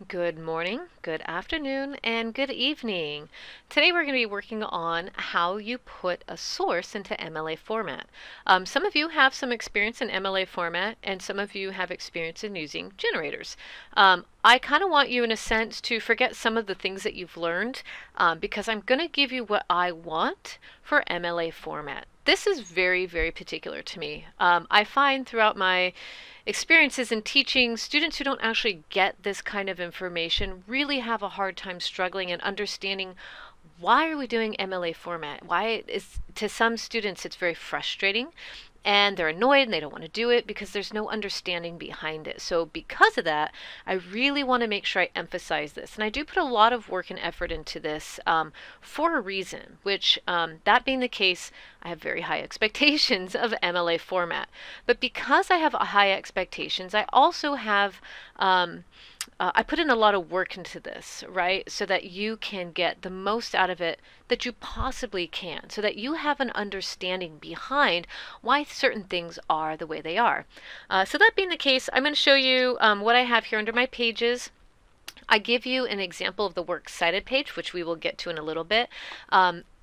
Good morning, good afternoon, and good evening. Today we're going to be working on how you put a source into MLA format. Some of you have some experience in MLA format, and some of you have experience in using generators. I kind of want you, in a sense, to forget some of the things that you've learned because I'm going to give you what I want for MLA format. This is very, very particular to me. I find throughout my experiences in teaching, students who don't actually get this kind of information really have a hard time struggling and understanding why are we doing MLA format? Why is, to some students, it's very frustrating and they're annoyed and they don't want to do it because there's no understanding behind it. So because of that, I really want to make sure I emphasize this. And I do put a lot of work and effort into this for a reason, which that being the case, I have very high expectations of MLA format. But because I have high expectations, I also have I put in a lot of work into this, right? So that you can get the most out of it that you possibly can, so that you have an understanding behind why certain things are the way they are. So that being the case, I'm going to show you what I have here under my pages. I give you an example of the works cited page, which we will get to in a little bit.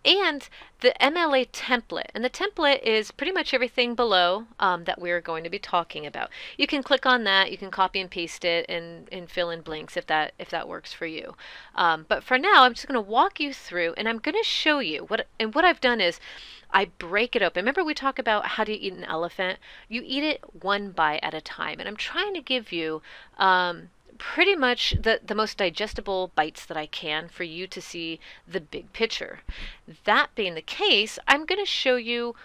And the MLA template. And the template is pretty much everything below that we're going to be talking about. You can click on that, you can copy and paste it and fill in blanks if that works for you. But for now, I'm just going to walk you through and I'm going to show you what I've done is I break it open. Remember we talk about how do you eat an elephant? You eat it one bite at a time. And I'm trying to give you pretty much the most digestible bites that I can for you to see the big picture. That being the case, I'm going to show you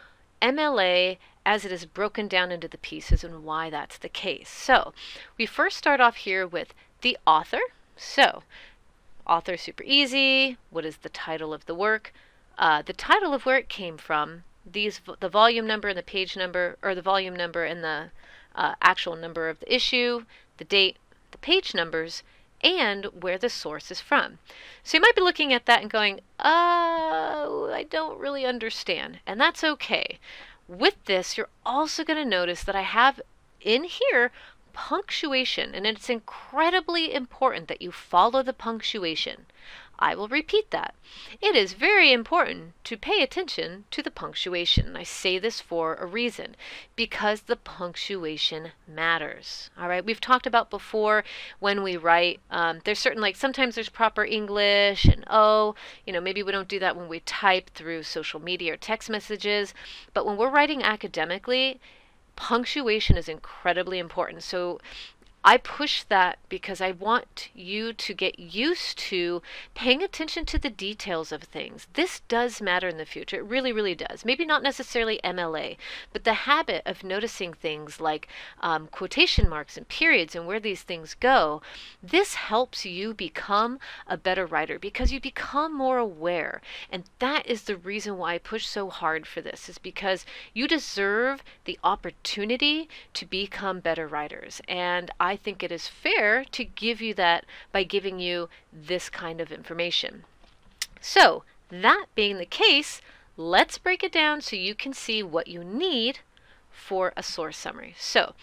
MLA as it is broken down into the pieces and why that's the case. So we first start off here with the author. So author, super easy. What is the title of the work? The title of where it came from, the volume number and the page number, or the volume number and the actual number of the issue, the date, the page numbers, and where the source is from. So you might be looking at that and going, oh, I don't really understand. And that's okay. With this, you're also going to notice that I have in here punctuation, and it's incredibly important that you follow the punctuation. I will repeat that. It is very important to pay attention to the punctuation. I say this for a reason, because the punctuation matters. All right, we've talked about before when we write, there's certain, like sometimes there's proper English and maybe we don't do that when we type through social media or text messages, but when we're writing academically, punctuation is incredibly important. So I push that because I want you to get used to paying attention to the details of things. This does matter in the future. It really, really does. Maybe not necessarily MLA, but the habit of noticing things like quotation marks and periods and where these things go, this helps you become a better writer because you become more aware. And that is the reason why I push so hard for this, is because you deserve the opportunity to become better writers. And I think it is fair to give you that by giving you this kind of information. So that being the case, let's break it down so you can see what you need for a source summary. So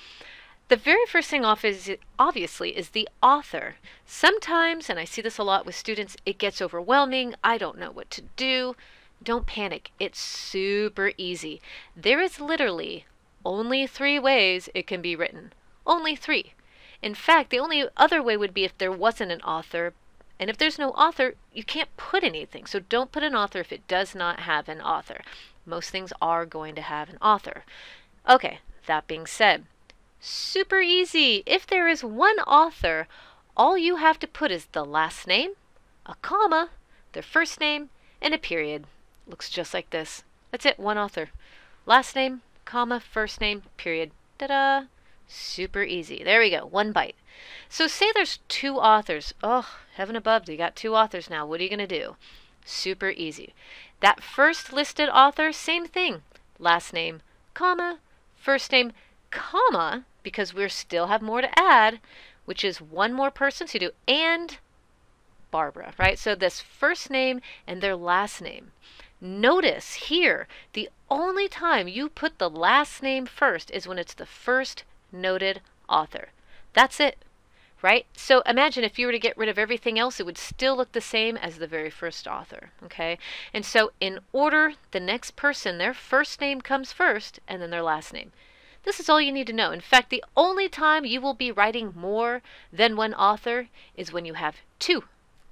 the very first thing off is obviously is the author. Sometimes, and I see this a lot with students, it gets overwhelming. I don't know what to do. Don't panic. It's super easy. There is literally only 3 ways it can be written. Only 3. In fact, the only other way would be if there wasn't an author. And if there's no author, you can't put anything. So don't put an author if it does not have an author. Most things are going to have an author. Okay, that being said, super easy. If there is one author, all you have to put is the last name, a comma, their first name, and a period. Looks just like this. That's it, one author. Last name, comma, first name, period. Ta-da! Super easy. There we go. 1 bite. So say there's 2 authors. Oh, heaven above, you got 2 authors now. What are you going to do? Super easy. That first listed author, same thing. Last name, comma, first name, comma, because we still have more to add, which is 1 more person. So you do and Barbara, right? So this first name and their last name. Notice here, the only time you put the last name first is when it's the first noted author. That's it. right? So imagine if you were to get rid of everything else, it would still look the same as the very first author, okay? And so in order, the next person, their first name comes first and then their last name. This is all you need to know. In fact, the only time you will be writing more than one author is when you have two.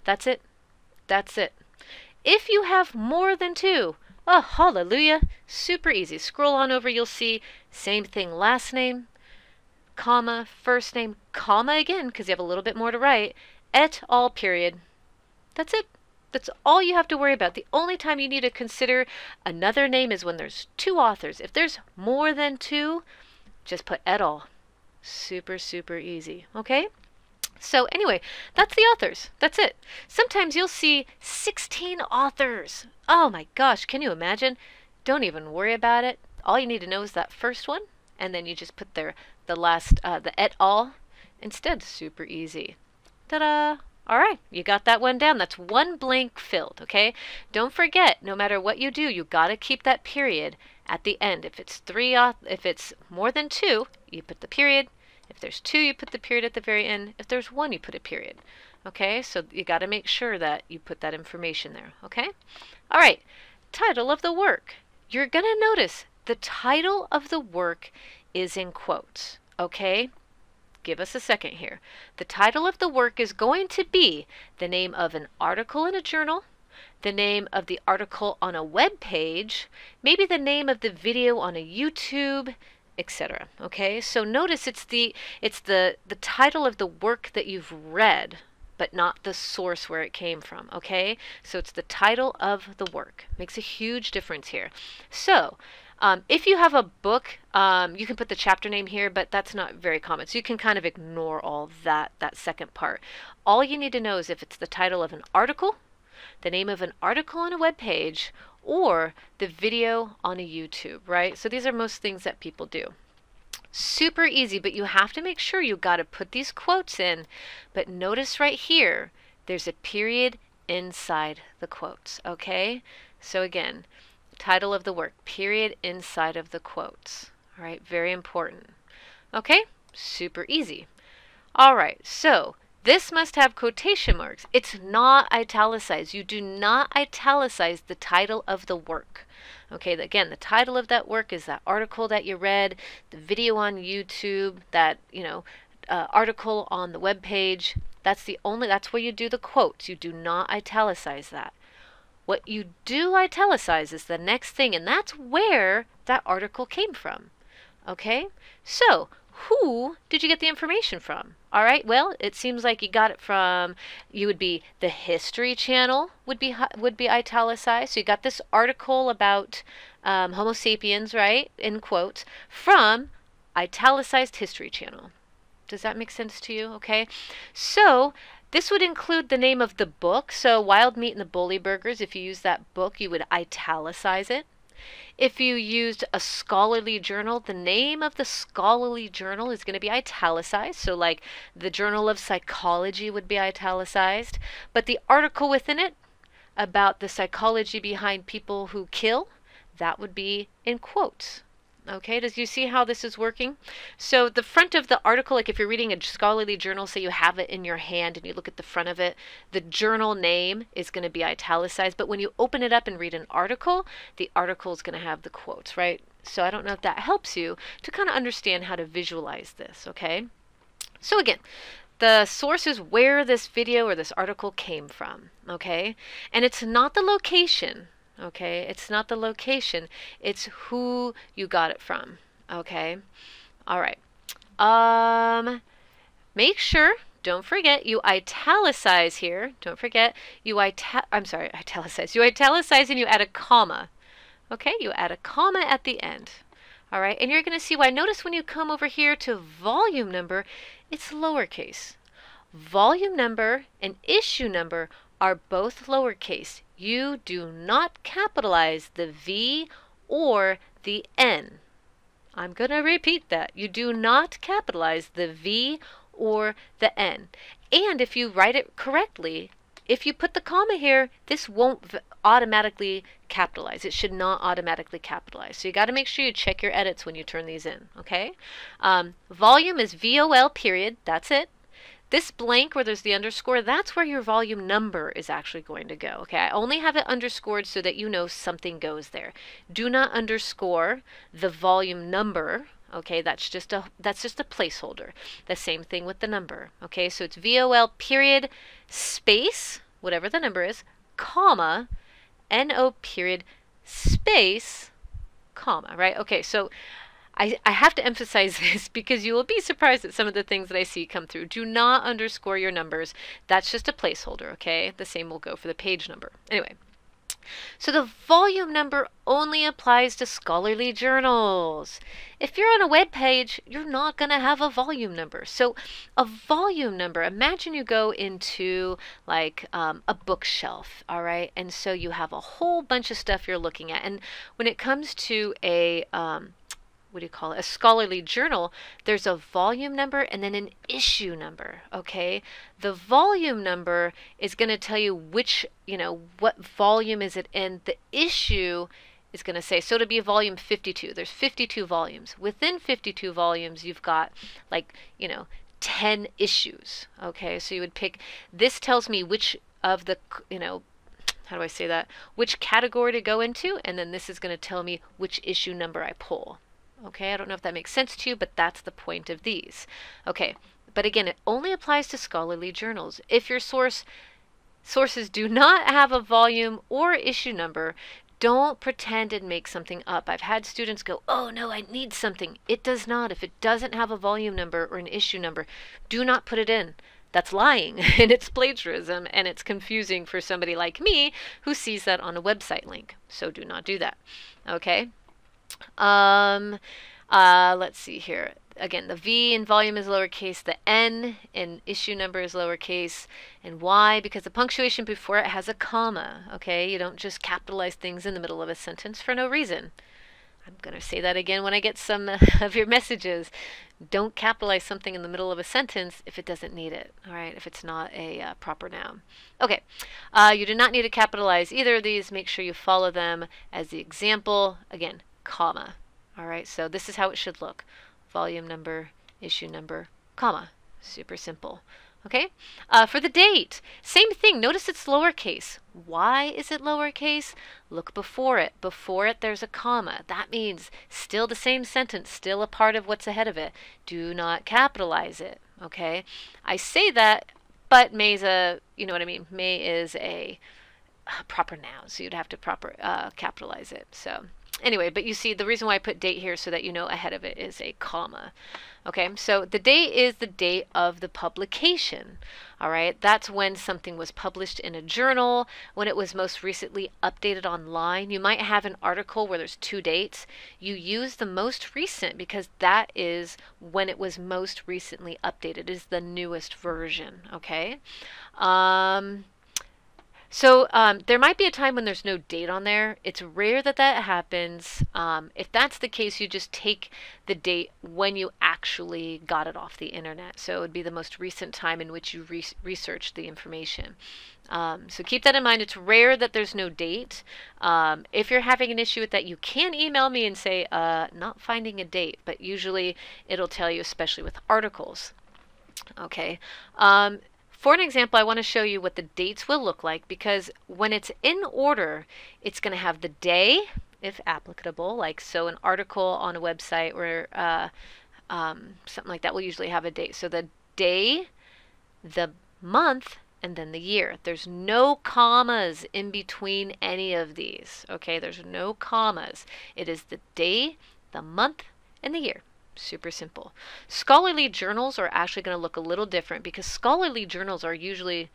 That's it. That's it. If you have more than two, oh, hallelujah, super easy. Scroll on over, you'll see same thing, last name, comma, first name, comma again, because you have a little bit more to write, et al. Period. That's it. That's all you have to worry about. The only time you need to consider another name is when there's two authors. If there's more than two, just put et al. Super, super easy. Okay? So anyway, that's the authors. That's it. Sometimes you'll see 16 authors. Oh my gosh, can you imagine? Don't even worry about it. All you need to know is that first one, and then you just put the et al. Instead. Super easy. Ta-da! All right, you got that one down. That's one blank filled, okay? Don't forget, no matter what you do, you got to keep that period at the end. If it's more than two, you put the period. If there's two, you put the period at the very end. If there's one, you put a period. Okay, so you got to make sure that you put that information there. Okay? All right, title of the work. You're going to notice the title of the work is in quotes. Okay? Give us a second here. The title of the work is going to be the name of an article in a journal, the name of the article on a web page, maybe the name of the video on a YouTube, etc. Okay, so notice it's the title of the work that you've read, but not the source where it came from. Okay, so it's the title of the work. Makes a huge difference here. So if you have a book, you can put the chapter name here, but that's not very common. So you can kind of ignore all that second part. All you need to know is if it's the title of an article, the name of an article on a web page, or the video on a YouTube, right? So these are most things that people do. Super easy, but you have to make sure you got to put these quotes in. But notice right here, there's a period inside the quotes, okay? So again, title of the work, period inside of the quotes. All right, very important. Okay, super easy. All right, so this must have quotation marks. It's not italicized. You do not italicize the title of the work. Okay, again, the title of that work is that article that you read, the video on YouTube, that, article on the web page. That's where you do the quotes. You do not italicize that. What you do italicize is the next thing, and that's where that article came from. Okay, so who did you get the information from? All right, well, it seems like you got it from, the History Channel would be italicized. So you got this article about Homo sapiens, right, in quotes, from italicized History Channel. Does that make sense to you? Okay, so this would include the name of the book. So Wild Meat and the Bully Burgers, if you use that book, you would italicize it. If you used a scholarly journal, the name of the scholarly journal is going to be italicized. So like the Journal of Psychology would be italicized. But the article within it about the psychology behind people who kill, that would be in quotes. Okay, does you see how this is working? So the front of the article, like if you're reading a scholarly journal, say you have it in your hand and you look at the front of it, the journal name is going to be italicized. But when you open it up and read an article, the article is going to have the quotes, right? So I don't know if that helps you to kind of understand how to visualize this, okay? So again, the source is where this video or this article came from, okay? And it's not the location. Okay, it's not the location, it's who you got it from. Okay, all right. Make sure, don't forget, you italicize here. Don't forget, italicize. You italicize and you add a comma. Okay, you add a comma at the end. All right, and you're going to see why. Notice when you come over here to volume number, it's lowercase. Volume number and issue number are both lowercase. You do not capitalize the V or the N. I'm going to repeat that. You do not capitalize the V or the N. And if you write it correctly, if you put the comma here, this won't automatically capitalize. It should not automatically capitalize. So you got to make sure you check your edits when you turn these in, okay? Volume is VOL period. That's it. This blank where there's the underscore, that's where your volume number is actually going to go. Okay, I only have it underscored so that you know something goes there. Do not underscore the volume number. Okay, that's just a placeholder. The same thing with the number. Okay, so it's VOL period space, whatever the number is, comma, NO period space, comma, right? Okay, so I have to emphasize this because you will be surprised at some of the things that I see come through. Do not underscore your numbers. That's just a placeholder, okay? The same will go for the page number. Anyway, so the volume number only applies to scholarly journals. If you're on a web page, you're not going to have a volume number. So a volume number, imagine you go into like a bookshelf, all right? And so you have a whole bunch of stuff you're looking at. And when it comes to a what do you call it, a scholarly journal, there's a volume number and then an issue number, okay? The volume number is going to tell you which, what volume is it in. The issue is going to say, so to be a volume 52, there's 52 volumes. Within 52 volumes, you've got like, 10 issues, okay? So you would pick, this tells me which of the, how do I say that? Which category to go into, and then this is going to tell me which issue number I pull. Okay, I don't know if that makes sense to you, but that's the point of these. Okay, but again, it only applies to scholarly journals. If your sources do not have a volume or issue number, don't pretend and make something up. I've had students go, oh no, I need something. It does not. If it doesn't have a volume number or an issue number, do not put it in. That's lying, and it's plagiarism, and it's confusing for somebody like me who sees that on a website link. So do not do that. Okay? Let's see here. Again, the V in volume is lowercase, the N in issue number is lowercase, and Y because the punctuation before it has a comma. Okay, you don't just capitalize things in the middle of a sentence for no reason. I'm going to say that again when I get some of your messages. Don't capitalize something in the middle of a sentence if it doesn't need it, all right, if it's not a proper noun. Okay, you do not need to capitalize either of these. Make sure you follow them as the example. Again, comma. All right, so this is how it should look. Volume number, issue number, comma. Super simple. Okay, for the date, same thing. Notice it's lowercase. Why is it lowercase? Look before it. Before it, there's a comma. That means still the same sentence, still a part of what's ahead of it. Do not capitalize it. Okay, I say that, but May is a, you know what I mean? May is a proper noun, so you'd have to capitalize it. So anyway, but you see the reason why I put date here so that you know ahead of it is a comma. Okay, so the date is the date of the publication. All right, that's when something was published in a journal, when it was most recently updated online. You might have an article where there's two dates. You use the most recent because that is when it was most recently updated. It is the newest version. Okay. So there might be a time when there's no date on there. It's rare that that happens. If that's the case, you just take the date when you actually got it off the internet. So it would be the most recent time in which you researched the information. So keep that in mind. It's rare that there's no date. If you're having an issue with that, you can email me and say, not finding a date, but usually it'll tell you, especially with articles. Okay. For an example, I want to show you what the dates will look like because when it's in order, it's going to have the day, if applicable, like so an article on a website or something like that will usually have a date. So the day, the month, and then the year. There's no commas in between any of these. Okay, there's no commas. It is the day, the month, and the year. Super simple. Scholarly journals are actually going to look a little different because scholarly journals are usually,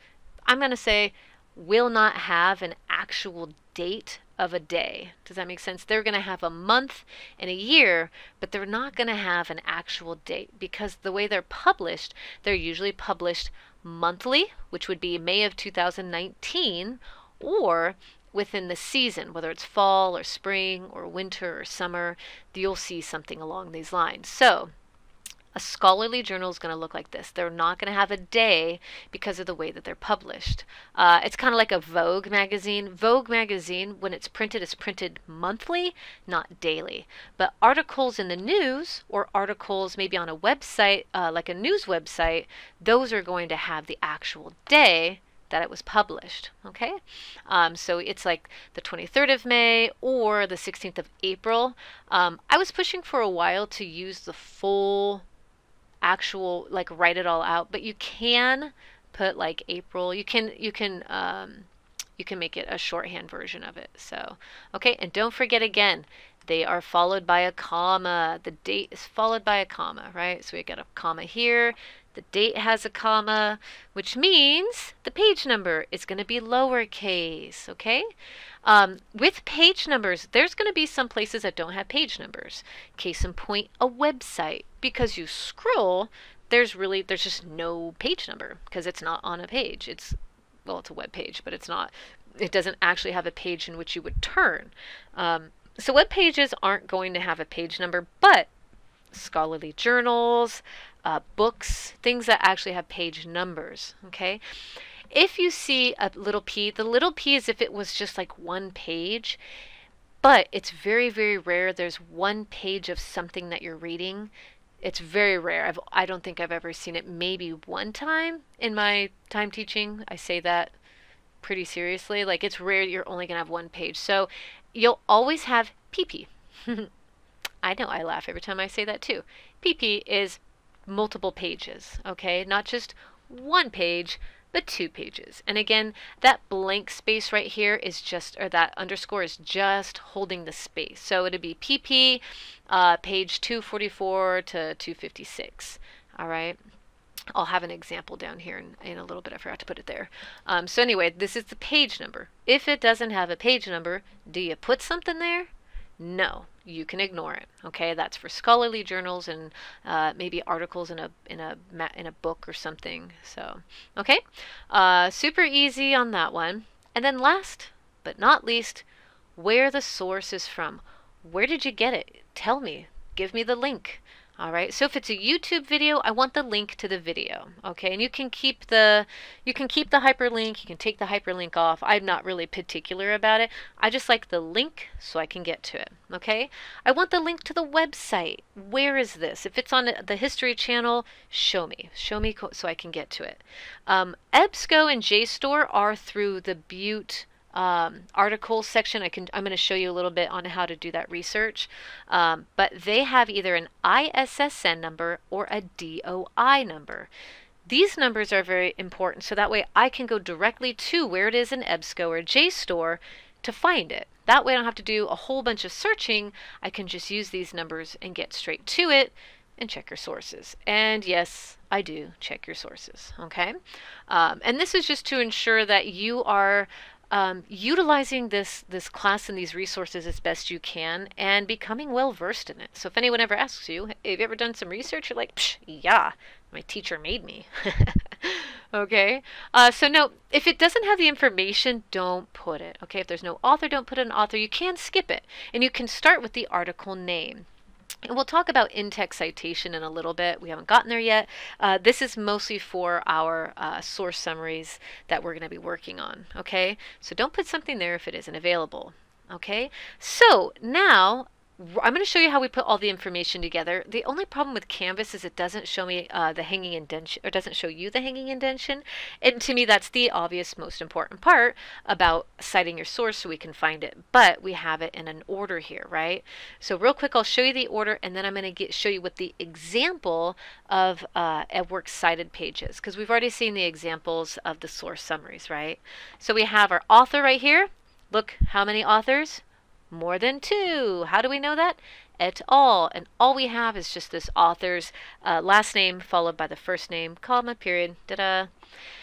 I'm going to say, will not have an actual date of a day. Does that make sense? They're going to have a month and a year, but they're not going to have an actual date because the way they're published, they're usually published monthly, which would be May of 2019, or within the season, whether it's fall or spring or winter or summer, you'll see something along these lines. So A scholarly journal is going to look like this. They're not going to have a day because of the way that they're published. It's kind of like a Vogue magazine. Vogue magazine, when it's printed, is printed monthly, not daily. But articles in the news or articles maybe on a website, like a news website, those are going to have the actual day that it was published. Okay, so it's like the 23rd of May or the 16th of April. I was pushing for a while to use the full actual, like, write it all out, but you can put like April. You can make it a shorthand version of it. So okay, and don't forget again, they are followed by a comma. The date is followed by a comma, right? So we got a comma here. The date has a comma, which means the page number is going to be lowercase, okay? With page numbers, there's going to be some places that don't have page numbers. Case in point, a website. Because you scroll, there's just no page number because it's not on a page. Well, it's a web page, but it doesn't actually have a page in which you would turn. So web pages aren't going to have a page number, but scholarly journals, books, things that actually have page numbers, okay? If you see a little p, the little p is if it was just like one page, but it's very, very rare there's one page of something that you're reading. It's very rare. I don't think I've ever seen it. Maybe one time in my time teaching. I say that pretty seriously. Like, it's rare you're only going to have one page. So you'll always have PP. I know, I laugh every time I say that too. PP is multiple pages, okay? Not just one page, but 2 pages. And again, that blank space right here is just, or that underscore is just holding the space. So it'd be PP, page 244 to 256, all right? I'll have an example down here in a little bit. I forgot to put it there. So anyway, this is the page number. If it doesn't have a page number, do you put something there? No, you can ignore it. Okay, that's for scholarly journals and maybe articles in a book or something. So, okay, super easy on that one. And then last but not least, where the source is from. Where did you get it? Tell me. Give me the link. All right, so if it's a YouTube video, I want the link to the video, okay? And you can keep the hyperlink, you can take the hyperlink off. I'm not really particular about it. I just like the link so I can get to it, okay? I want the link to the website. Where is this? If it's on the History Channel, show me so I can get to it. EBSCO and JSTOR are through the Butte articles section. I'm going to show you a little bit on how to do that research, but they have either an ISSN number or a DOI number. These numbers are very important, so that way I can go directly to where it is in EBSCO or JSTOR to find it. That way I don't have to do a whole bunch of searching. I can just use these numbers and get straight to it and check your sources. And yes, I do check your sources, okay? And this is just to ensure that you are utilizing this class and these resources as best you can and becoming well versed in it. So if anyone ever asks you, have you ever done some research? You're like, psh, yeah, my teacher made me. Okay, so no, if it doesn't have the information, don't put it. Okay, if there's no author, don't put an author. You can skip it, and you can start with the article name. And we'll talk about in-text citation in a little bit. We haven't gotten there yet. This is mostly for our source summaries that we're going to be working on. Okay, so don't put something there if it isn't available. Okay, so now I'm going to show you how we put all the information together. The only problem with Canvas is it doesn't show me the hanging indentation, or doesn't show you the hanging indentation. And to me, that's the obvious, most important part about citing your source so we can find it. But we have it in an order here, right? So real quick, I'll show you the order, and then I'm going to show you what the example of EdWorks cited pages, because we've already seen the examples of the source summaries, right? So we have our author right here. Look, how many authors? More than 2. How do we know that? Et al. And all we have is just this author's last name followed by the first name, comma, period, da-da.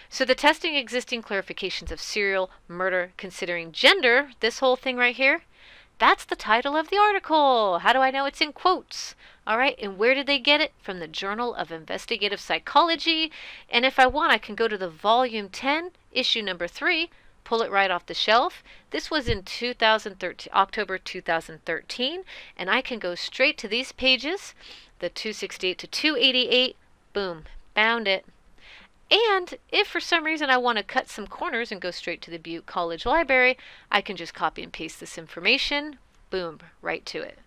So the testing existing clarifications of serial murder considering gender, this whole thing right here, that's the title of the article. How do I know it's in quotes? All right, and where did they get it? From the Journal of Investigative Psychology. And if I want, I can go to the volume 10, issue number 3, pull it right off the shelf. This was in 2013, October 2013, and I can go straight to these pages. the 268 to 288, boom, found it. And if for some reason I want to cut some corners and go straight to the Butte College Library, I can just copy and paste this information, boom, right to it,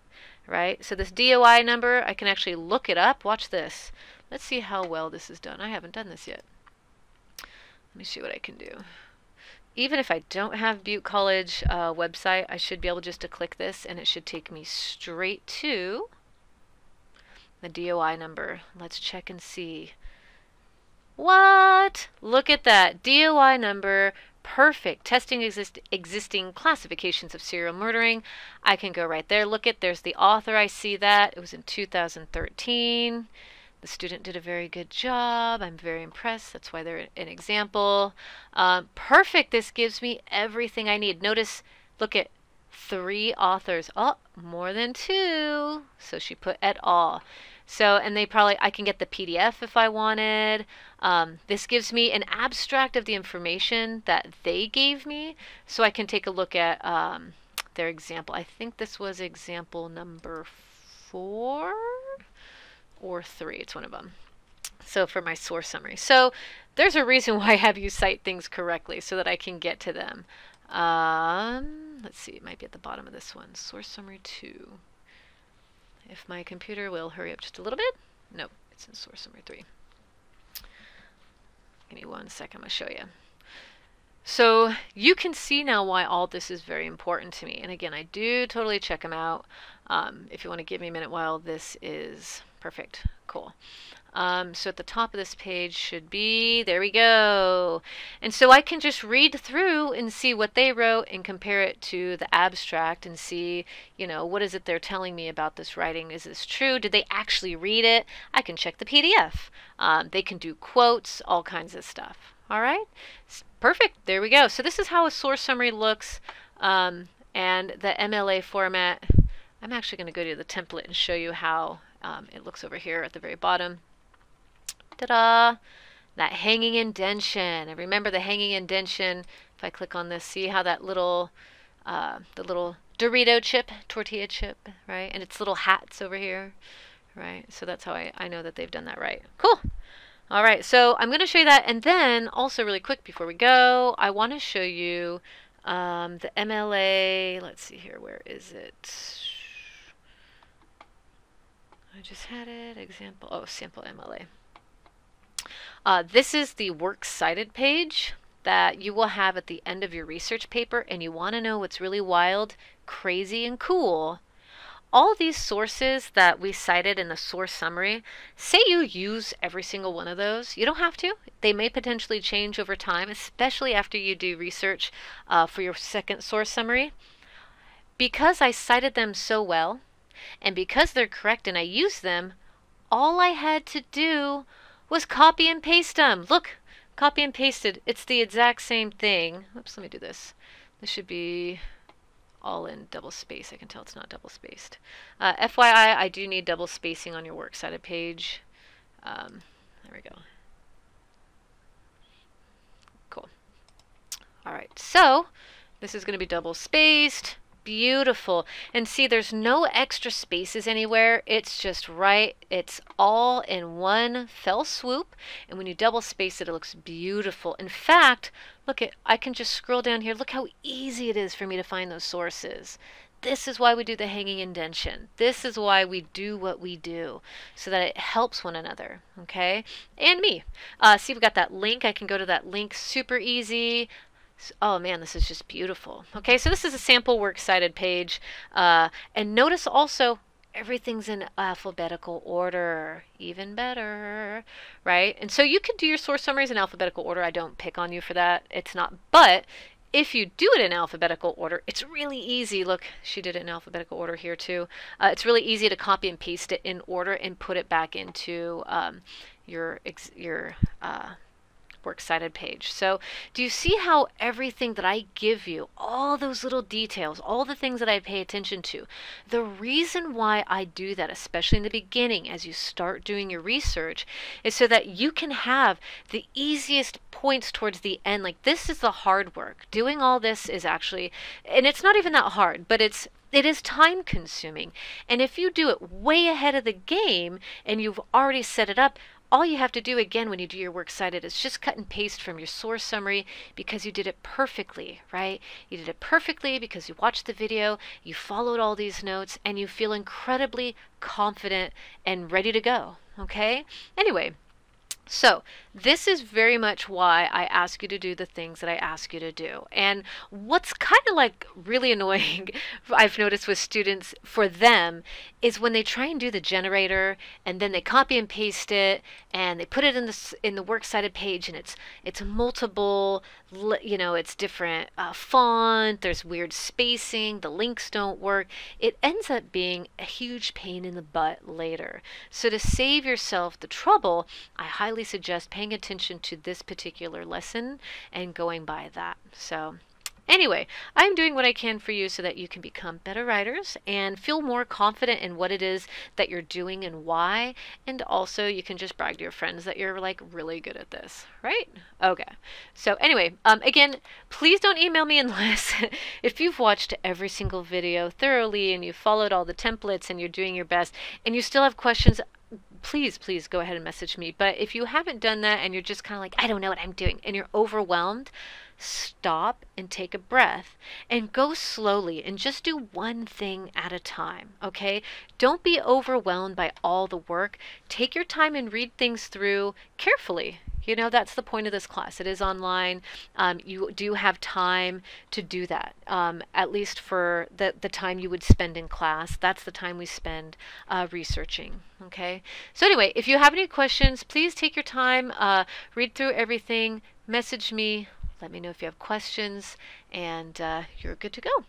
right? So this DOI number, I can actually look it up. Watch this. Let's see how well this is done. I haven't done this yet. Let me see what I can do. Even if I don't have Butte College website, I should be able just to click this and it should take me straight to the DOI number. Let's check and see. What? Look at that. DOI number. Perfect. Testing existing classifications of serial murdering. I can go right there. Look at, there's the author. I see that. It was in 2013. The student did a very good job. I'm very impressed. That's why they're an example. Perfect. This gives me everything I need. Notice, look at 3 authors. Oh, more than 2. So she put et al. So, and they probably, I can get the PDF if I wanted. This gives me an abstract of the information that they gave me. So I can take a look at their example. I think this was example number 4 or 3. It's one of them. So for my source summary. So there's a reason why I have you cite things correctly so that I can get to them. Let's see, it might be at the bottom of this one. Source summary 2. If my computer will hurry up just a little bit. Nope, it's in source summary 3. Give me 1 second, I'm going to show you. So you can see now why all this is very important to me. And again, I do totally check them out. If you want to give me a minute while this is perfect. Cool. So at the top of this page should be, there we go. And so I can just read through and see what they wrote and compare it to the abstract and see, you know, what is it they're telling me about this writing? Is this true? Did they actually read it? I can check the PDF. They can do quotes, all kinds of stuff. All right. Perfect. There we go. So this is how a source summary looks. And the MLA format, I'm actually going to go to the template and show you how it looks over here at the very bottom. Ta-da! That hanging indentation. And remember the hanging indentation, if I click on this, see how that little, the little Dorito chip, tortilla chip, right? And its little hats over here, right? So that's how I know that they've done that right. Cool. All right, so I'm going to show you that. And then also really quick before we go, I want to show you the MLA. Let's see here. Where is it? I just had it. Example. Oh, sample MLA. This is the works cited page that you will have at the end of your research paper, and you want to know what's really wild, crazy, and cool. All these sources that we cited in the source summary, say you use every single one of those. You don't have to. They may potentially change over time, especially after you do research for your second source summary. Because I cited them so well, and because they're correct and I use them, all I had to do was copy and paste them. Look, copy and pasted. It's the exact same thing. Oops, let me do this. This should be all in double space. I can tell it's not double spaced. FYI, I do need double spacing on your works cited page. There we go. Cool. All right, so this is going to be double spaced. Beautiful. And see, there's no extra spaces anywhere. It's just right. It's all in one fell swoop. And when you double space it, it looks beautiful. In fact, look at, I can just scroll down here. Look how easy it is for me to find those sources. This is why we do the hanging indentation. This is why we do what we do, so that it helps one another, okay? And me. See, we've got that link. I can go to that link super easy. Oh man, this is just beautiful. Okay, so this is a sample works cited page. And notice also everything's in alphabetical order. Even better, right? And so you can do your source summaries in alphabetical order. I don't pick on you for that. It's not, but if you do it in alphabetical order, it's really easy. Look, she did it in alphabetical order here too. It's really easy to copy and paste it in order and put it back into your works cited page. So do you see how everything that I give you, all those little details, all the things that I pay attention to, the reason why I do that, especially in the beginning as you start doing your research, is so that you can have the easiest points towards the end. Like, this is the hard work. Doing all this is actually, and it's not even that hard, but it's It is time consuming. And if you do it way ahead of the game and you've already set it up, all you have to do again when you do your works cited is just cut and paste from your source summary because you did it perfectly, right? You did it perfectly because you watched the video, you followed all these notes, and you feel incredibly confident and ready to go, okay? Anyway, so this is very much why I ask you to do the things that I ask you to do. And what's kind of like really annoying, I've noticed with students for them, is when they try and do the generator and then they copy and paste it and they put it in the works cited page, and it's multiple, it's different font, there's weird spacing, the links don't work. It ends up being a huge pain in the butt later. So to save yourself the trouble, I highly suggest paying attention to this particular lesson and going by that. So anyway, I'm doing what I can for you so that you can become better writers and feel more confident in what it is that you're doing and why. And also you can just brag to your friends that you're like really good at this, right? Okay. So anyway, again, please don't email me unless if you've watched every single video thoroughly and you've followed all the templates and you're doing your best and you still have questions. Please go ahead and message me. But if you haven't done that and you're just kind of like, I don't know what I'm doing, and you're overwhelmed, stop and take a breath and go slowly and just do one thing at a time, okay? Don't be overwhelmed by all the work. Take your time and read things through carefully. You know, that's the point of this class. It is online. You do have time to do that, at least for the time you would spend in class. That's the time we spend researching, okay? So anyway, if you have any questions, please take your time, read through everything, message me, let me know if you have questions, and you're good to go.